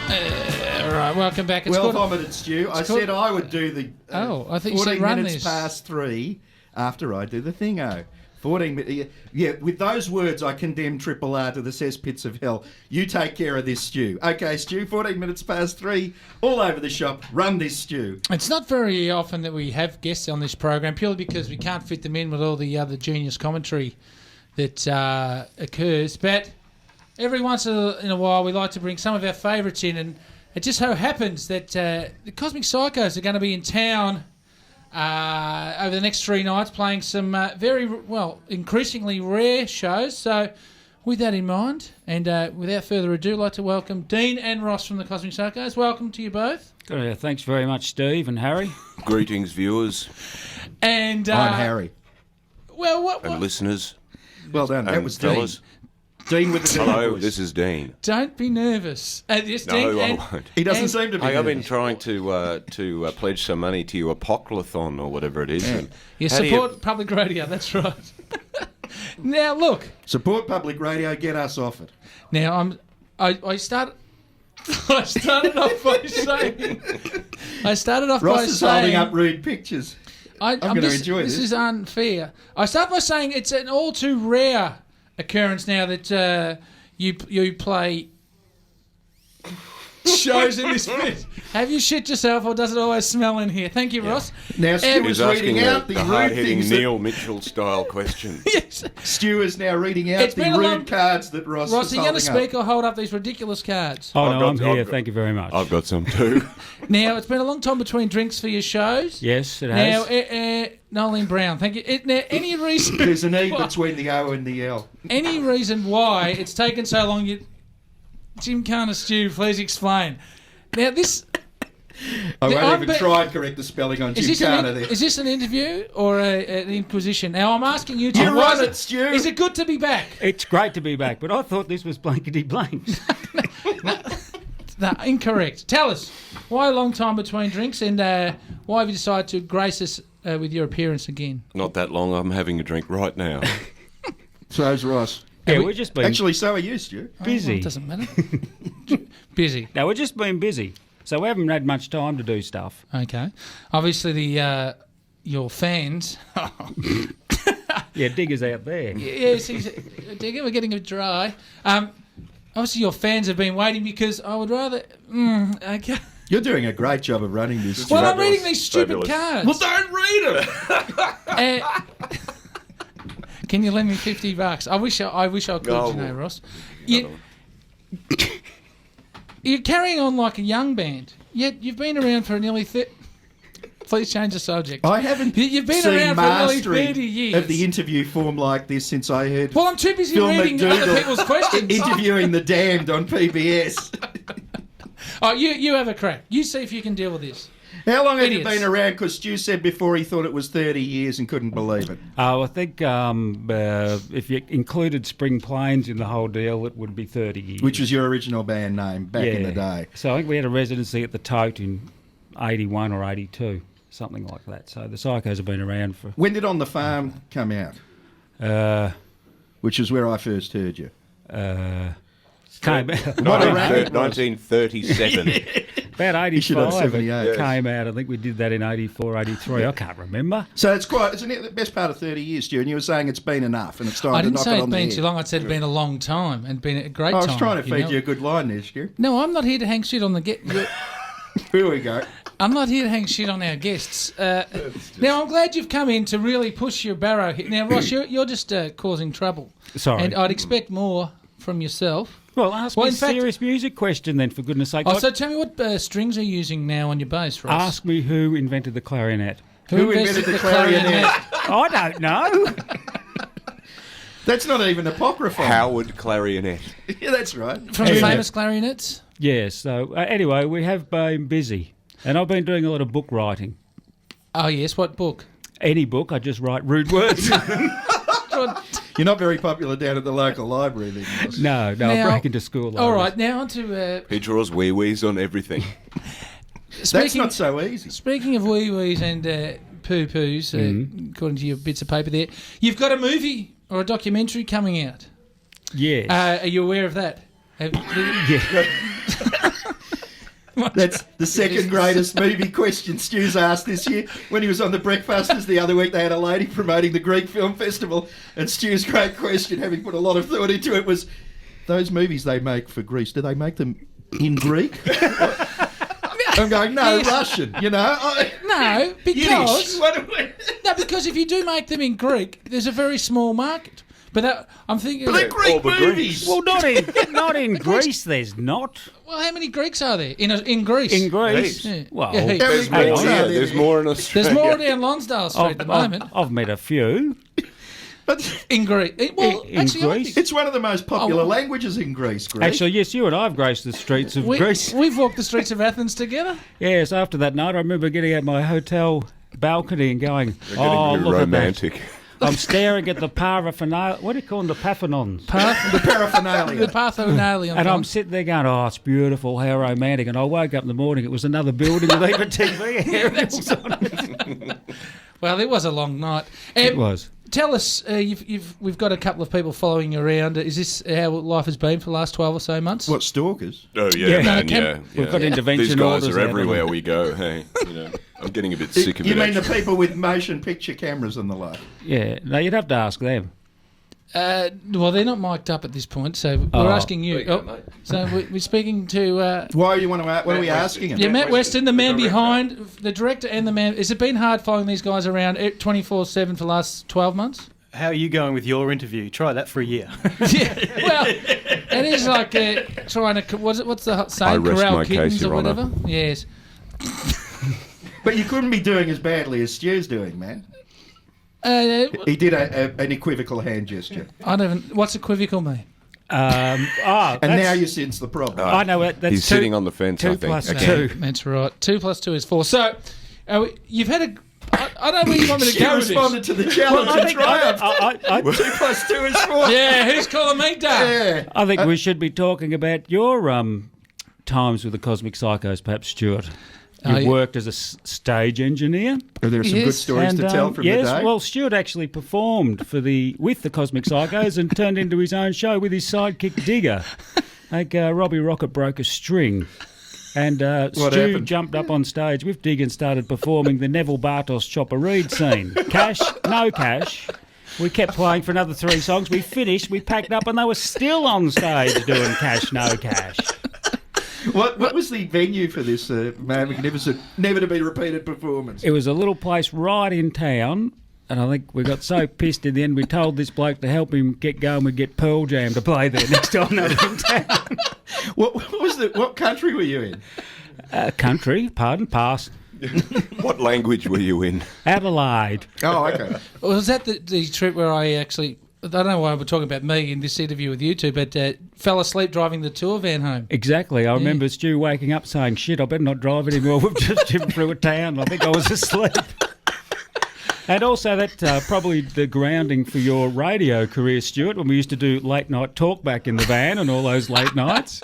All right, welcome back. It's Well vomited, Stu. I said I would do the I think you said 14 run minutes this. past 3 after I do the thingo. 14 minutes. Yeah, with those words, I condemn Triple R to the cesspits of hell. You take care of this, Stu. Okay, Stu, 14 minutes past 3, all over the shop. Run this, Stu. It's not very often that we have guests on this program, purely because we can't fit them in with all the other genius commentary that occurs. But every once in a while, we like to bring some of our favourites in, and it just so happens that the Cosmic Psychos are going to be in town over the next 3 nights, playing some increasingly rare shows. So, with that in mind, and without further ado, I'd like to welcome Dean and Ross from the Cosmic Psychos. Welcome to you both. Thanks very much, Steve and Harry. Greetings, viewers. And I'm Harry. Well, what? And listeners. Well done. That And was fellas. Dean with the Dean Hello, voice. this is Dean. Don't be nervous. Yes, No, Dean, I and- won't. He doesn't seem to be. Hey, I've been nervous. trying to pledge some money to you, Apocalypthon or whatever it is. Yeah. And You how do support public radio, that's right. Now, look. Support public radio. Get us off it. Now, I started off by saying... Ross is holding up rude pictures. I'm going to enjoy this. This is unfair. I start by saying it's an all too rare occurrence now that you play shows in this bit. Have you shit yourself, or does it always smell in here? Thank you, Ross. Now, Stu And- is He's asking reading out the the rude hard-hitting things. Neil Mitchell-style question. Yes. Stu is now reading out It's the been a rude long- cards that Ross Ross, is are you going to holding speak or hold up these ridiculous cards? Oh, I've no, got- I'm here. I've got- Thank you very much. I've got some too. Now, it's been a long time between drinks for your shows. Yes, it Now, has. Nolene Brown, thank you. Now, any reason... There's an E between the O and the L. Any reason why it's taken so long? Jim Carner Stew, please explain. Now, this... I won't I'm even try and correct the spelling on Jim Carner there. Is this an interview or an inquisition? Now, I'm asking you... You why run it, Stu. Is it good to be back? It's great to be back, but I thought this was blankety blanks. No, incorrect. Tell us, why a long time between drinks, and why have you decided to grace us with your appearance again? Not that long. I'm having a drink right now. So's Ross. Yeah, we've just been Actually, so are you, Stu. busy. Well, it doesn't matter. Busy. No, we've just been busy, so we haven't had much time to do stuff. Okay. Obviously, your fans... Yeah, diggers out there. Yes, Digger, we're getting it dry. Obviously, your fans have been waiting because I would rather... okay. You're doing a great job of running this. Well, I'm Fabulous. reading these stupid Fabulous. cards. don't read them. Can you lend me $50? I wish I could, No. you know, Ross. You're carrying on like a young band, yet you've been around for nearly... Please change the subject. I haven't You've been seen around for nearly mastery 30 years. of the interview form like this since I heard Well, I'm too busy Phil reading McDougall other people's questions. interviewing the damned on PBS. Oh, you have a crack. You see if you can deal with this. How long have you Idiots. been around? Because Stu said before he thought it was 30 years and couldn't believe it. I think if you included Spring Plains in the whole deal, it would be 30 years. Which was your original band name back in the day. So I think we had a residency at the Tote in 81 or 82, something like that. So the Psychos have been around for... When did On the Farm come out? Which is where I first heard you. Came out... What a rank it was. 1937. About You should have 85 78. it came out. I think we did that in 84, 83. I can't remember. So it's the best part of 30 years, Stu, and you were saying it's been enough and it's time I to didn't knock say it it'd on the been head. too long. I said it'd been a long time and been a great I time. was trying to feed know. you a good line there, Stu. No, I'm not here to hang shit on the Here we go. I'm not here to hang shit on our guests. Now, I'm glad you've come in to really push your barrow here. Now, Ross, you're just causing trouble. Sorry. And I'd expect more from yourself. Well, ask Well, me a in fact- serious music question then, for goodness sake. Oh, so tell me what strings are you using now on your bass, Ross? Ask me who invented the clarinet. Who invented the clarinet? I don't know. That's not even apocryphal. Howard Clarionet. Yeah, that's right. From the famous clarinets? Yes, so anyway, we have been busy. And I've been doing a lot of book writing. Oh, yes. What book? Any book, I just write rude words. You're not very popular down at the local library then, Ross. No, Now- I break into school. All right, now on to... He draws wee-wees on everything. That's not so easy. Speaking of wee-wees and poo-poos, according to your bits of paper there, you've got a movie or a documentary coming out. Yes. Are you aware of that? Yeah. That's the second greatest movie question Stu's asked this year. When he was on the Breakfasters the other week, they had a lady promoting the Greek Film Festival, and Stu's great question, having put a lot of thought into it, was, those movies they make for Greece, do they make them in Greek? I'm going, no, Yes. Russian, you know. No, because Yiddish. What are we... no, because if you do make them in Greek, there's a very small market. But I'm thinking, But they're Greek all the movies. Well, not in Greece. There's not well, how many Greeks are there in Greece? in Greece. Yeah. Well, Yeah, heaps. There's Hang more, on. yeah, there's more in Australia. There's more down Lonsdale Street at the moment I've met a few. But in Greece. Well, In actually, I Greece? think it's one of the most popular Oh. languages in Greece, Greek. Actually, yes, you and I have graced the streets of Greece. we've walked the streets of Athens together. Yes, after that night, I remember getting at my hotel balcony and going, They're "Oh, getting look romantic. at that!" I'm staring at the paraphernalia. What do you call them? The Parthenons. the paraphernalia. The Parthenalia. And I'm sitting there going, "Oh, it's beautiful, how romantic." And I woke up in the morning, it was another building with even TV aerials on it. Well, it was a long night. It was. Tell us, we've got a couple of people following you around. Is this how life has been for the last 12 or so months? What, stalkers? Oh, yeah, Yeah. man, Can- yeah. We've got yeah. intervention These guys orders are out, everywhere haven't we go, hey. You know, I'm getting a bit sick of You it, mean the actually. people with motion picture cameras and the like? Yeah, no, you'd have to ask them. Well, they're not mic'd up at this point, so we're Oh. asking you. So we're speaking to Why do you want to? What are we asking him? yeah, Matt Weston, the man director. behind, the director and the man. Has it been hard following these guys around 24/7 for the last 12 months? How are you going with your interview? Try that for a year. Yeah, well, it is like trying to. What's the saying? rest Corral my kittens case, or Your Honour. whatever. Yes. But you couldn't be doing as badly as Stu's doing, man. I He did an equivocal hand gesture, don't even. What's equivocal mean? and now you sense the problem. I know it. That's He's sitting on the fence, I two think. plus Okay. two. That's right. 2 + 2 is 4. So you've had a. I don't know where you want me to She go with responded this. to the challenge and triumphed. I 2 + 2 is 4. Yeah, who's calling me dumb? Yeah. I think we should be talking about your times with the Cosmic Psychos, perhaps, Stuart. You've yeah. worked as a stage engineer. Are there some good Yes, stories to tell from yes, the day? well, Stuart actually performed with the Cosmic Psychos and turned into his own show with his sidekick Digger. Like Robbie Rocket broke a string. And What Stu happened? jumped up on stage with Dig and started performing the Neville Bartos Chopper Reed scene. Cash, no cash. We kept playing for another 3 songs. We finished, we packed up, and they were still on stage doing Cash, no cash. What was the venue for this magnificent, never to be repeated performance? It was a little place right in town. And I think we got so pissed in the end, we told this bloke to help him get going, we'd get Pearl Jam to play there next time they were in town. What country were you in? Country, pardon, pass. What language were you in? Adelaide. Oh, okay. Was that the trip where I actually... I don't know why we're talking about me in this interview with you two, but fell asleep driving the tour van home. Exactly. I remember Stu waking up saying, shit, I better not drive anymore. We've just driven through a town. I think I was asleep. And also that probably the grounding for your radio career, Stuart, when we used to do late night talk back in the van and all those late nights.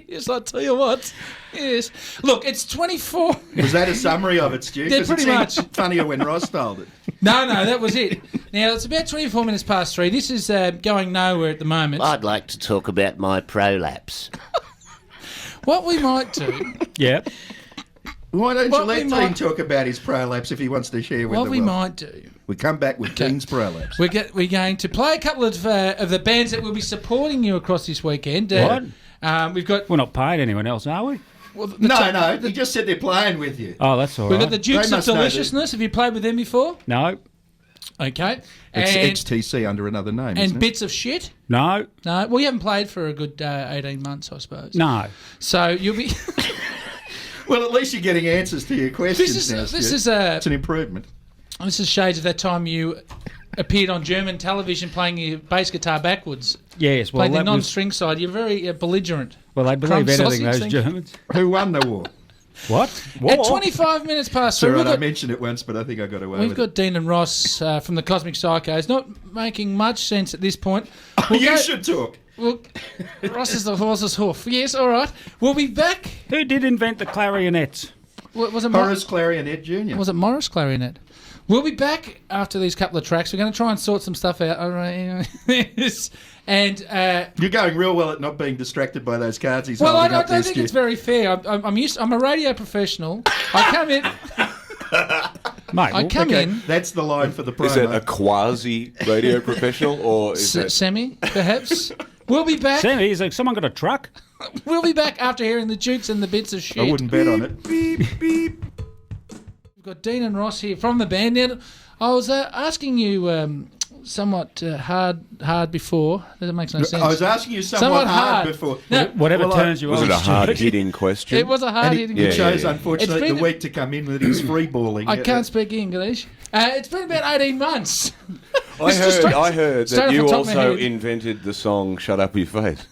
Yes, I tell you what. Yes. Look, it's 24... Was that a summary of it, Stu? Yeah, 'Cause it pretty seemed much. funnier when Ross told it. No, that was it. Now, it's about 24 minutes past 3. This is going nowhere at the moment. I'd like to talk about my prolapse. What we might do... Yeah. Why don't you What let we Dean might- talk about his prolapse if he wants to share with What the we world? might do... We come back with Dean's prolapse. We're going to play a couple of the bands that will be supporting you across this weekend. We've got... We're not paying anyone else, are we? Well, the No, he just said they're playing with you. Oh, that's all We've right. got the Dukes They of must know that- Deliciousness. Have you played with them before? No. Okay. It's And, XTC under another name, and isn't it? Bits of Shit? No. No. Well, you haven't played for a good 18 months, I suppose. No. So you'll be... Well, at least you're getting answers to your questions This is- now, this Stu. is, It's an improvement. This is shades of that time you appeared on German television playing your bass guitar backwards. Yes, well, Playing the that was... non-string side. You're very belligerent. Well, they believe crumb anything, sausage those thing. Germans. Who won the war? What? At 25 minutes past Sorry, 3, I mentioned it once, but I think I got away we've with got Dean and Ross from the Cosmic Psychos. Not making much sense at this point. it. We'll You go- should talk. Well, Ross is the horse's hoof. Yes, all right. We'll be back. Who did invent the clarionets? Was it Horace Clarionet Jr. Was it Morris Clarinet? We'll be back after these couple of tracks. We're going to try and sort some stuff out. All right. And You're going real well at not being distracted by those cards he's well, I holding up there, don't think Stu. it's very fair. I'm a radio professional. I come in. Mate, I come Okay, in. that's the line for the promo. Is it a quasi radio professional or is it? Semi, perhaps. We'll be back. Sammy, is like someone got a truck? We'll be back after hearing the jukes and the bits of shit. I wouldn't bet on it. We've got Dean and Ross here from the band. Now, I was asking you somewhat hard before. That makes no sense. I was asking you somewhat hard before. No, Whatever Well, turns you Was on. it a Stuart. hard-hitting question? it was a And hard-hitting he Yeah, chose, yeah. unfortunately, It's the been- week to come in with his free-balling. I can't speak English. It's been about 18 months. I Straight heard straight that off you the top of my also head. invented the song "Shut Up Your Face."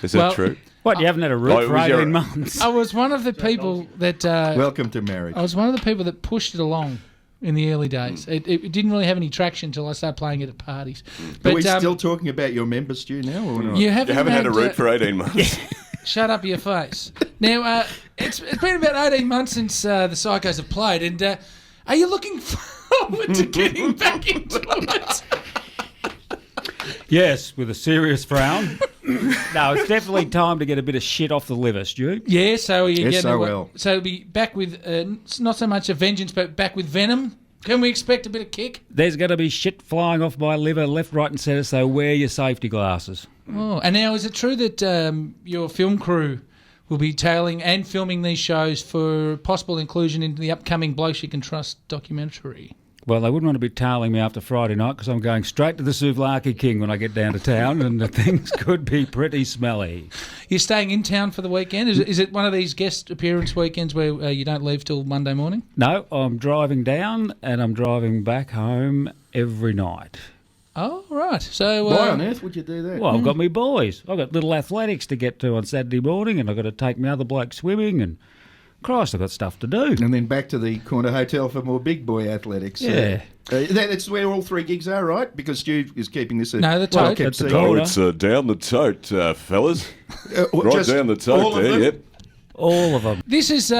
Is that Well, true? What, you haven't had a root Oh, it for was 18 your- months? I was one of the people that Welcome to marriage. I was one of the people that pushed it along in the early days. It didn't really have any traction until I started playing it at parties. Are we But still talking about your members, Stu, now? Or not? you haven't, You haven't had a root for 18 months. Shut up your face. Now, it's been about 18 months since the Psychos have played, and are you looking forward to getting back into it? Yes, with a serious frown. No, it's definitely time to get a bit of shit off the liver, Stu. Yeah, so you Yes, getting I will. So it'll be back with not so much a vengeance, but back with venom. Can we expect a bit of kick? There's going to be shit flying off my liver left, right and centre, so wear your safety glasses. Oh, and now is it true that your film crew will be tailing and filming these shows for possible inclusion into the upcoming Blokes You Can Trust documentary? Well, they wouldn't want to be tailing me after Friday night because I'm going straight to the Souvlaki King when I get down to town, and the things could be pretty smelly. You're staying in town for the weekend? Is it one of these guest appearance weekends where you don't leave till Monday morning? No, I'm driving down and I'm driving back home every night. Oh, right. So Why on earth would you do that? Well, I've got me boys. I've got little athletics to get to on Saturday morning, and I've got to take my other bloke swimming, and Christ, I've got stuff to do. And then back to the corner hotel for more big boy athletics. Yeah. That's where all three gigs are, right? Because Stu is keeping this a No, the tote. kept That's the secret. tote. Oh, it's down the tote, fellas. Right Just down the all tote of there, them? yep. All of them. this is...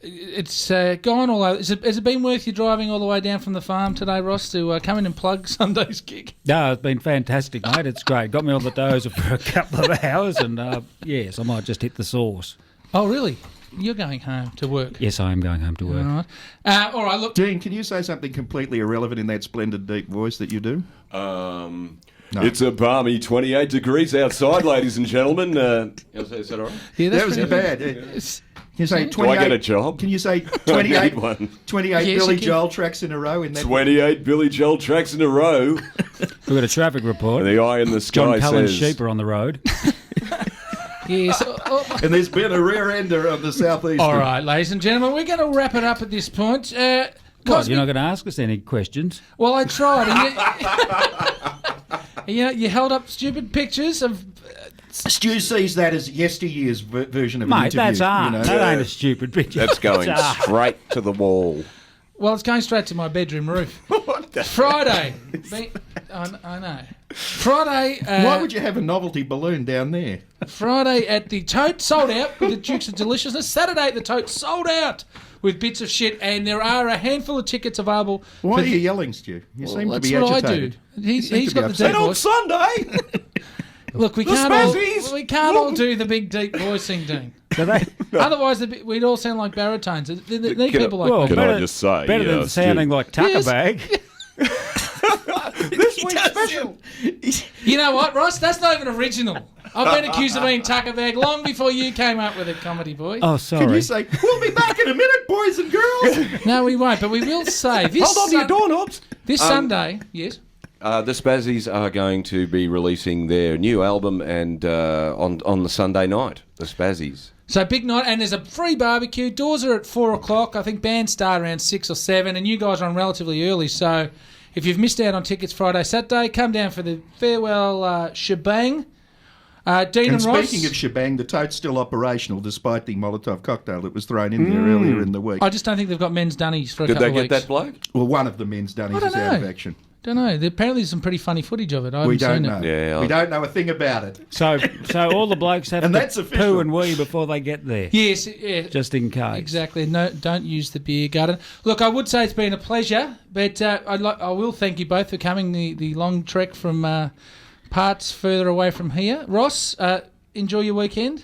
It's gone all over. Has it been worth you driving all the way down from the farm today, Ross, to come in and plug Sunday's gig? No, it's been fantastic, mate. It's great. Got me on the dozer for a couple of hours, and yes, I might just hit the sauce. Oh, really? You're going home to work? Yes, I am going home to All work. right. All right, look. Dean, can you say something completely irrelevant in that splendid deep voice that you do? No. It's a balmy 28 degrees outside, ladies and gentlemen. Is that all right? Yeah, That was pretty bad. It's- Can you say Do 28? I get a job? Can you say I 28, need one. 28 Yes, Billy you can. Joel tracks in a row in that? 28 Billy Joel tracks in a row. We've got a traffic report. And the eye in the John sky Cullen's says... sheep are on the road. yes. And there's been a rear ender on the southeast. All right, ladies and gentlemen, we're going to wrap it up at this point. What, Cosby- you're not going to ask us any questions? Well, I tried. And you held up stupid pictures of. Stu sees that as yesteryear's version of an Mate, interview. that's art. You know? That ain't a stupid picture. That's going That's art. straight to the wall. Well, it's going straight to my bedroom roof. Friday. I know. Friday. Why would you have a novelty balloon down there? Friday at the Tote sold out with the Dukes of Deliciousness. Saturday at the Tote sold out with bits of shit, and there are a handful of tickets available. Why for are you yelling, Stu? You seem to That's be what agitated. I do. He's seem to be got the upset. deep voice. Sunday! Look, we can't all do the big deep voicing, Dean. Do they? Otherwise, we'd all sound like baritones. They need Can I- people like Well, me. Can better, I just say... better than Stu, sounding like Tucker Yes. Bag. This week's special. You know what, Ross? That's not even original. I've been accused of being Tucker Bag long before you came up with it, comedy boy. Oh, Can sorry. you say, we'll be back in a minute, boys and girls? No, we won't, but we will say this. Hold on to your doorknobs. This Sunday, yes. the Spazzies are going to be releasing their new album and on the Sunday night, the Spazzies. So big night, and there's a free barbecue. Doors are at 4:00. I think bands start around 6 or 7, and you guys are on relatively early. So if you've missed out on tickets Friday, Saturday, come down for the farewell shebang. Dean and Ross. Speaking of shebang, the tote's still operational despite the Molotov cocktail that was thrown in there earlier in the week. I just don't think they've got men's dunnies for a Did couple they of get weeks. that bloke? Well, one of the men's dunnies I is don't out of know. action. Don't know. Apparently there's some pretty funny footage of it. I We haven't don't seen know. it. Yeah, we don't know a thing about it. So all the blokes have And to that's official. poo and wee before they get there, Yes, yeah, just in case. exactly. No, don't use the beer garden. Look, I would say it's been a pleasure, but I will thank you both for coming the long trek from parts further away from here. Ross, enjoy your weekend.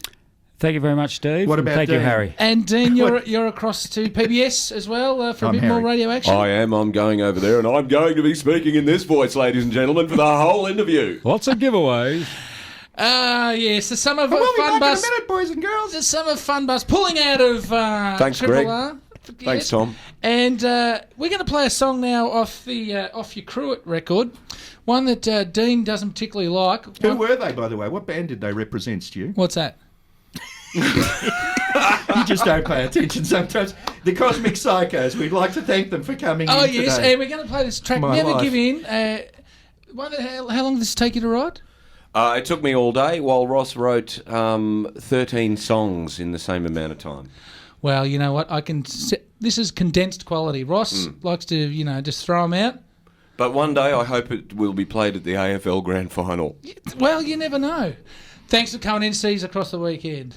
Thank you very much, Steve. What and about thank you, Dean? Harry. And Dean, you're across to PBS as well for a I'm bit more Harry. radio action. I am. I'm going over there, and I'm going to be speaking in this voice, ladies and gentlemen, for the whole interview. Lots of giveaways. Yes, the summer We'll be fun back bus. in a minute, boys and girls. The summer fun bus pulling out of Thanks, Triple Greg. R. Thanks, Tom. And we're going to play a song now off your Cruet record, one that Dean doesn't particularly like. Who were they, by the way? What band did they represent, Stu? What's that? You just don't pay attention sometimes. The Cosmic Psychos, we'd like to thank them for coming Oh, in yes, today. and we're going to play this track, My Never life. Give In. How long did this take you to write? It took me all day, while Ross wrote 13 songs in the same amount of time. Well, you know what? This is condensed quality. Ross likes to, just throw them out. But one day, I hope it will be played at the AFL Grand Final. Well, you never know. Thanks for coming in, Seas, across the weekend.